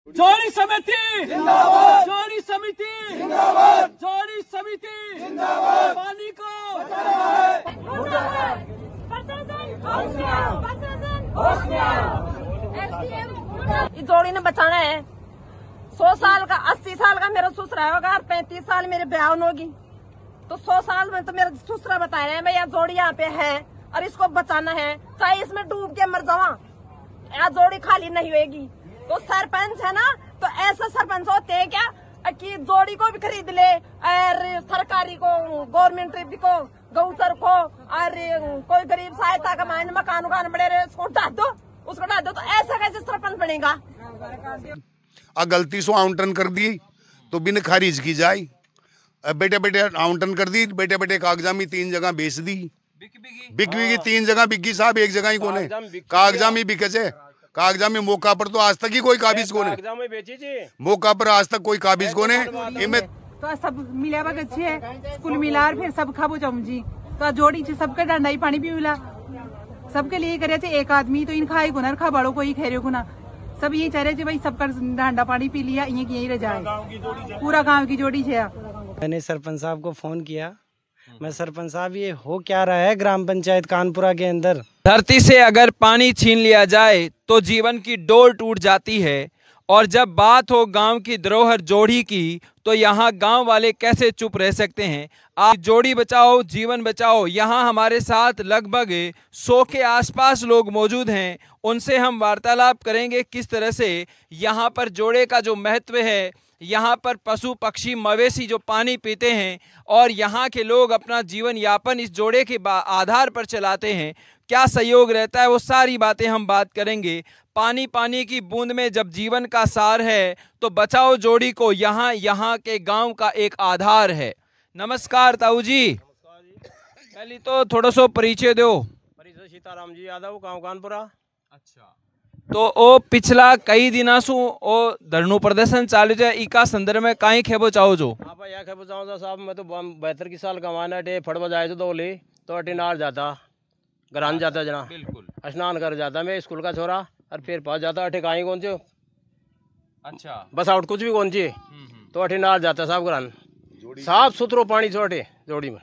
जोड़ी समिति जिंदाबाद, जोड़ी समिति जिंदाबाद, जोड़ी समिति जिंदाबाद। पानी को बचाना है, इस जोड़ी ने बचाना है। 100 साल का 80 साल का मेरा ससुरा होगा और 35 साल मेरे ब्याह होगी, तो 100 साल में तो मेरा ससुरा बता रहे हैं भैया जोड़ी यहाँ पे है और इसको बचाना है, चाहे इसमें डूब के मर जावा, यहाँ जोड़ी खाली नहीं होगी। तो सरपंच है ना, तो ऐसा सरपंच होते हैं क्या कि जोड़ी को भी खरीद ले और सरकारी को, गवर्नमेंट को, गौचर को, और कोई गरीब सहायता का मायने मकान उकान बड़े रहे उसको डाल दो, तो ऐसा कैसे सरपंच बनेगा। गलती से आवंटन कर दी तो बिन खारिज की जाए, बेटे बेटे आवंटन कर दी, बेटे बेटे कागजा में 3 जगह बेच दी, बिकी 3 जगह बिकी साहब, 1 जगह ही कोने कागजा में बिके जे, कागजा में मौका पर तो आज तक ही कोई काबिज कोने, मौका पर आज तक कोई काबिज कोने। इनमें तो सब मिला अच्छे है, स्कूल मिला फिर सब खाबो जी, तो जोड़ी सबके डंडा ही पानी भी मिला, सबके लिए करे थे। एक आदमी तो इन खाए गुना खा बड़ो को ही खेरे गुना, सब यही चाह रहे थे भाई सबका डंडा पानी पी लिया, यही रह जाए, पूरा गाँव की जोड़ी है। मैंने सरपंच साहब को फोन किया, मैं सरपंच साहब ये हो क्या रहा है ग्राम पंचायत कानपुरा के अंदर। धरती से अगर पानी छीन लिया जाए तो जीवन की डोर टूट जाती है, और जब बात हो गांव की धरोहर जोड़ी की तो यहाँ गांव वाले कैसे चुप रह सकते हैं। आप जोड़ी बचाओ जीवन बचाओ, यहाँ हमारे साथ लगभग 100 के आसपास लोग मौजूद हैं, उनसे हम वार्तालाप करेंगे किस तरह से यहाँ पर जोड़े का जो महत्व है, यहाँ पर पशु पक्षी मवेशी जो पानी पीते हैं और यहाँ के लोग अपना जीवन यापन इस जोड़े के आधार पर चलाते हैं, क्या सहयोग रहता है, वो सारी बातें हम बात करेंगे। पानी पानी की बूंद में जब जीवन का सार है तो बचाओ जोड़ी को, यहाँ के गांव का एक आधार है। नमस्कार ताऊ जी, पहले तो थोड़ा सो परिचय दो। परिचय सीताराम जी यादव, गाँव कानपुरा। अच्छा, तो ओ पिछला कई दिना सु ओ धरनु प्रदर्शन चालू है, इका संदर्भ में काई खेबो चाहो जो? हाँ भाई या खेबो चाहो साहब, मैं तो 72 साल कमाना टे फड़वा जाए तो दोली तो अटिनार जाता, ग्रान जाता जना, बिल्कुल स्नान कर जाता मैं स्कूल का छोरा, और फिर पास जाता अठे कहीं कौन से, अच्छा बस आउट कुछ भी कौन सी, तो अटिनार जाता साहब ग्रान, साफ सुथरो पानी छोटे जोड़ी में।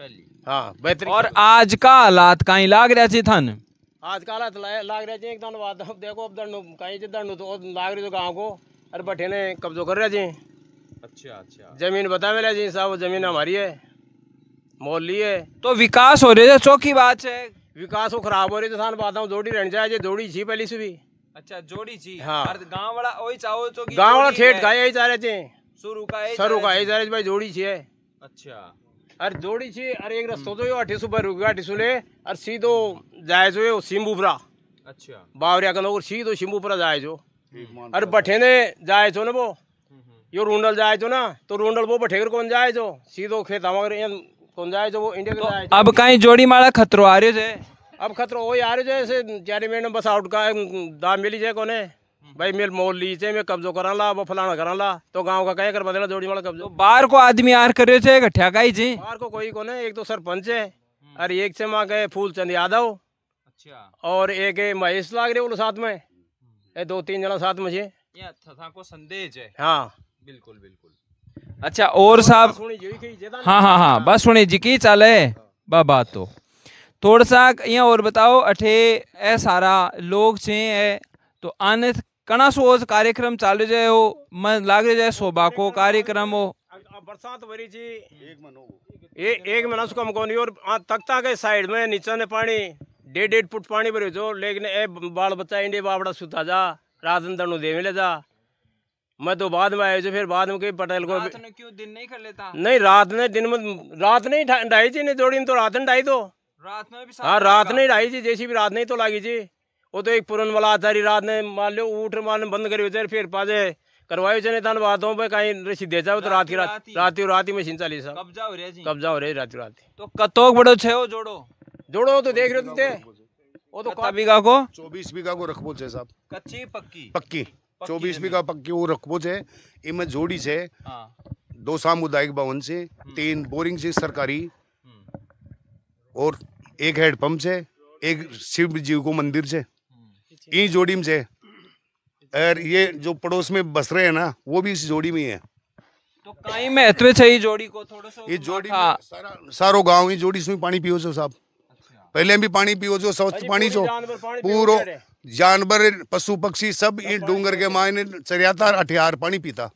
हाँ बेहतर। और आज का हालात कहीं लाग रहा थी थन? आज का हालात लाग रहे थे एकदम बात, देखो अब दंडू कहीं दंडू तो लाग रही तो गाँव को, अरे बठे ने कब्जो कर रहे थे। अच्छा, जमीन बता मिला जी साहब, जमीन हमारी है, मोल ली है। तो विकास हो रहे थे, चौकी बात है, विकास हो खराब हो रही तो बात हूँ, जोड़ी रहनी चाहिए, जोड़ी छी पहली से भी। अच्छा जोड़ी जी, हाँ। गाँव वाला वही चाहो तो गाँव वाला ठेठ का यही चाह रहे थे, शुरू का यही चाह रहे थे भाई जोड़ी छी है। अच्छा, अरे जोड़ी छी, अरे एक रस्तो तो 800 रुपये 800 ले, और सीधो जाए जो सिम्बूपुरा। अच्छा, बावरिया का नौकर सीधो सिम्बूपुरा जाए जो, अरे बठे ने जाए जो ना वो, यो रूंडल जाए जो ना, तो रूंडल वो बठेगर कौन जाए जो, सीधो खेत हमारे कौन जाए जो, वो इंडिया के जाए। अब कहीं जोड़ी मारा खतरो आ रहे थे, अब खतरो वो आ रहे जो ऐसे 4 महीने बस आउट का दाम मिली जाए कोने भाई, मेल मोल लीजिए, मैं कब्जो करा ला, वो फलाना करा ला, तो गांव का कहीं कर बदला जोड़ी वाला कब्जो। तो बाहर को आदमी यार कर रहे थे इकट्ठा का ही जी, बाहर को कोई कोने, एक तो सरपंच है, और एक से माँ गए फूलचंद यादव, अच्छा, और एक महेश लाग रहे वो साथ में, ये 2-3 जना साथ में को संदेश है। हाँ बिल्कुल बिल्कुल। अच्छा और साहब, हाँ बस सुनी जी की चाल है बात, तो थोड़ा सा यहाँ और बताओ, अठे ए सारा लोग छे तो आने कना सोच कार्यक्रम चालू जाए हो, मन लाग रहे जाए शोभा को कार्यक्रम हो, बरसात भरी जी, एक महीना से कम कोनी, और तख्ता के साइड में नीचे ने पानी 1.5 फुट पानी भरे जो, लेकिन ए बाल बच्चा इंडे बाबड़ा सुता जा, रात में दंडू दे मिले जा, मैं तो बाद में आया जो, फिर बाद में पटेल को क्यों दिन नहीं कर लेता? नहीं रात ने दिन में, रात नहीं ढाई जी, नहीं जोड़ी तो रात ने ढाई, तो रात में भी, हाँ रात नहीं ढाई जी, जैसी भी रात नहीं तो लागी जी, वो तो एक पुरन वाला आचारी रात ने मान लो उठ मान बंद करी हो, फिर पाजे करवाई चने तान बात हो भाई, कहीं रसीद दे जाओ तो रात ही मशीन चली सब, कब्जा हो रही रात। तो कतोक बड़ो छे वो जोड़ो तो देख रहे थे, वो तो कता बीघा को 24 बीघा को रखबो छे साहब, कच्ची पक्की 24 बीघा पक्की वो रखबो छे। इनमें जोड़ी छे 2 सामुदायिक भवन से, 3 बोरिंग से सरकारी, और 1 हेडपंप से, 1 शिव जी को मंदिर से, ई जोड़ी में से और ये जो पड़ोस में बस रहे हैं ना वो भी इस जोड़ी में ही है। तो कहीं महत्व है ये जोड़ी को थोड़ा सा ये जोड़ी में सारो गांव ही जोड़ी से पानी पियो छो साहब। पहले भी पानी पियो जो स्वच्छ पानी छो पूरो जानवर पशु पक्षी सब इन डूंगर के मायने चरियाता अठियार पानी पीता।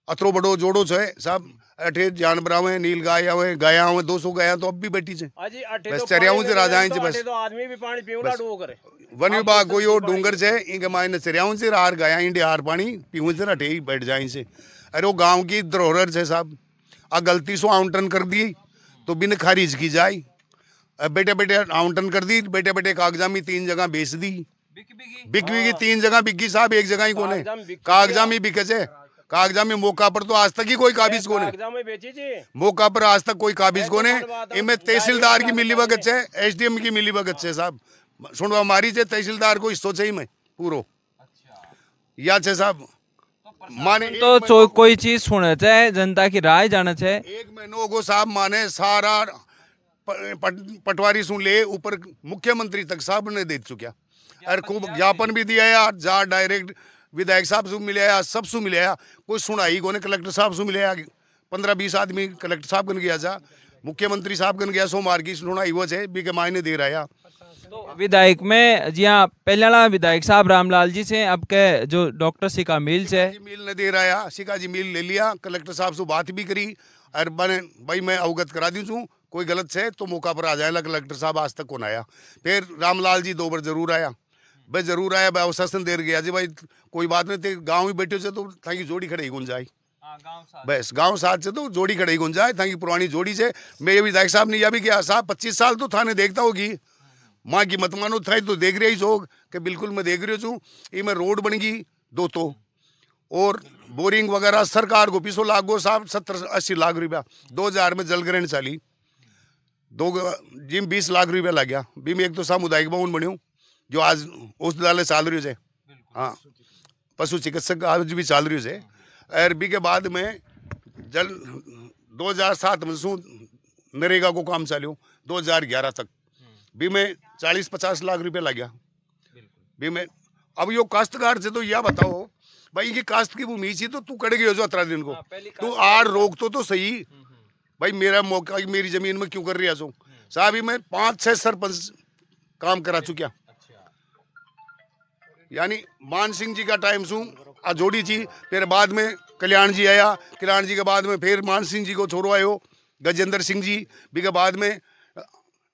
अतरो बड़ो जोड़ो छे साहब। अठे जानवर आवे नील गाय आवे गाया आवे 200 गाया तो अब भी बैठी छे बस चरियाओं से राजाएं से बस आदमी भी पानी पीऊला डू करे। वन विभाग कोई और डूंगर से इनके मायने चरियाओं से हार गाया इंडे हार पानी पीऊं से अठे ही बैठ जाए से। अरे वो गांव की धरोहर है साहब। आ गलती से आवंटन कर दी तो बिन खारिज की जाए। बेटे बेटे आवंटन कर दी बेटे बेटे कागजा में 3 जगह बेच दी। बिक 3 जगह बिकी साहब एक जगह ही कोने कागजा में बिके छे। कागजा में मौका पर तो आज तक ही कोई काबिज को नहीं। मौका पर आज तक कोई काबिज को नहीं। इनमें तहसीलदार की मिली भगत है SDM की मिली भगत है साहब। सुनवा मारी छे तहसीलदार को हिस्सों से ही मैं पूरो या छे साहब। माने तो कोई चीज सुने चाहे जनता की राय जाना चाहे 1 महीनों को साहब माने सारा पटवारी सुन ले ऊपर मुख्यमंत्री तक साहब ने दे चुका और खूब ज्ञापन भी दिया यार जा डायरेक्ट विधायक साहब से मिलाया सब से मिलाया कोई सुनाई को कलेक्टर साहब से मिलाया 15-20 आदमी कलेक्टर साहब गन गया जा मुख्यमंत्री साहब गन गया सोमवार की सुनाई वो है बी के मायने दे रहा। तो विधायक में जी हाँ पहला विधायक साहब रामलाल जी से अब के जो डॉक्टर सिका मिल से मिल ने दे रहा सिका जी मिल ले लिया कलेक्टर साहब से बात भी करी और बने भाई मैं अवगत करा दी छूँ कोई गलत है तो मौका पर आ जाएगा। कलेक्टर साहब आज तक कौन आया। फिर रामलाल जी 2 बार जरूर आया भाई जरूर आया भाई आश्वासन देर गया जी भाई कोई बात नहीं थे गाँव ही बैठे से तो ताकि जोड़ी खड़े गुन जाए बस गांव साथ से तो जोड़ी खड़े गुन जाए ताकि पुरानी जोड़ी से। मैं ये विधायक साहब ने यह भी किया साहब 25 साल तो थाने देखता होगी माँ की मत मानो था तो देख रही हो कि बिल्कुल मैं देख रही हूँ। ये मैं रोड बन गई 2 तो और बोरिंग वगैरह सरकार को 200 लाख गो साहब 70-80 लाख रुपया 2000 में जल ग्रहण चाली 20 लाख रुपया लग गया। भी में एक तो सामुदायिक भवन बन्यू जो आज औषधालय चाल रही है। हाँ पशु चिकित्सक आज भी चाल रही है। और बी के बाद में जल 2007 में शू नरेगा को काम चालू 2011 तक भी में 40-50 लाख रुपया लग गया। भी में अब यो काश्तकार से तो यह बताओ भाई की काश्त की भूमि थी तो तू कट गई हो जो 18 दिन को तू आड़ रोक तो सही भाई मेरा मौका मेरी जमीन में क्यों कर रही है साहब। ही मैं 5-6 सरपंच काम करा चुका। यानी मान सिंह जी का टाइम सू जोड़ी थी फिर बाद में कल्याण जी आया कल्याण जी के बाद में फिर मान सिंह जी को छोरो आयो गजेंद्र सिंह जी भी के बाद में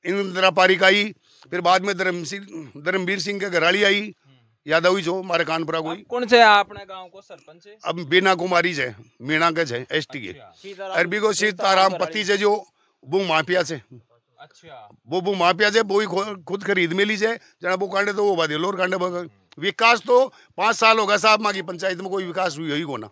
इंदिरा पारिक आई फिर बाद में धर्मवीर सिंह के घराली आई यादव ही जो हमारे कानपुरा कोई कौन से अपने गांव को सरपंच है अब बीना कुमारी है मीणा के है ST के अरबी को सीताराम पति से जो वो माफिया से वो माफिया से वो ही खुद खरीद में ली है जना वो कांडे तो वो बात लोर कांडे विकास तो 5 साल होगा साहब माँ की पंचायत में कोई विकास हुई ही को ना।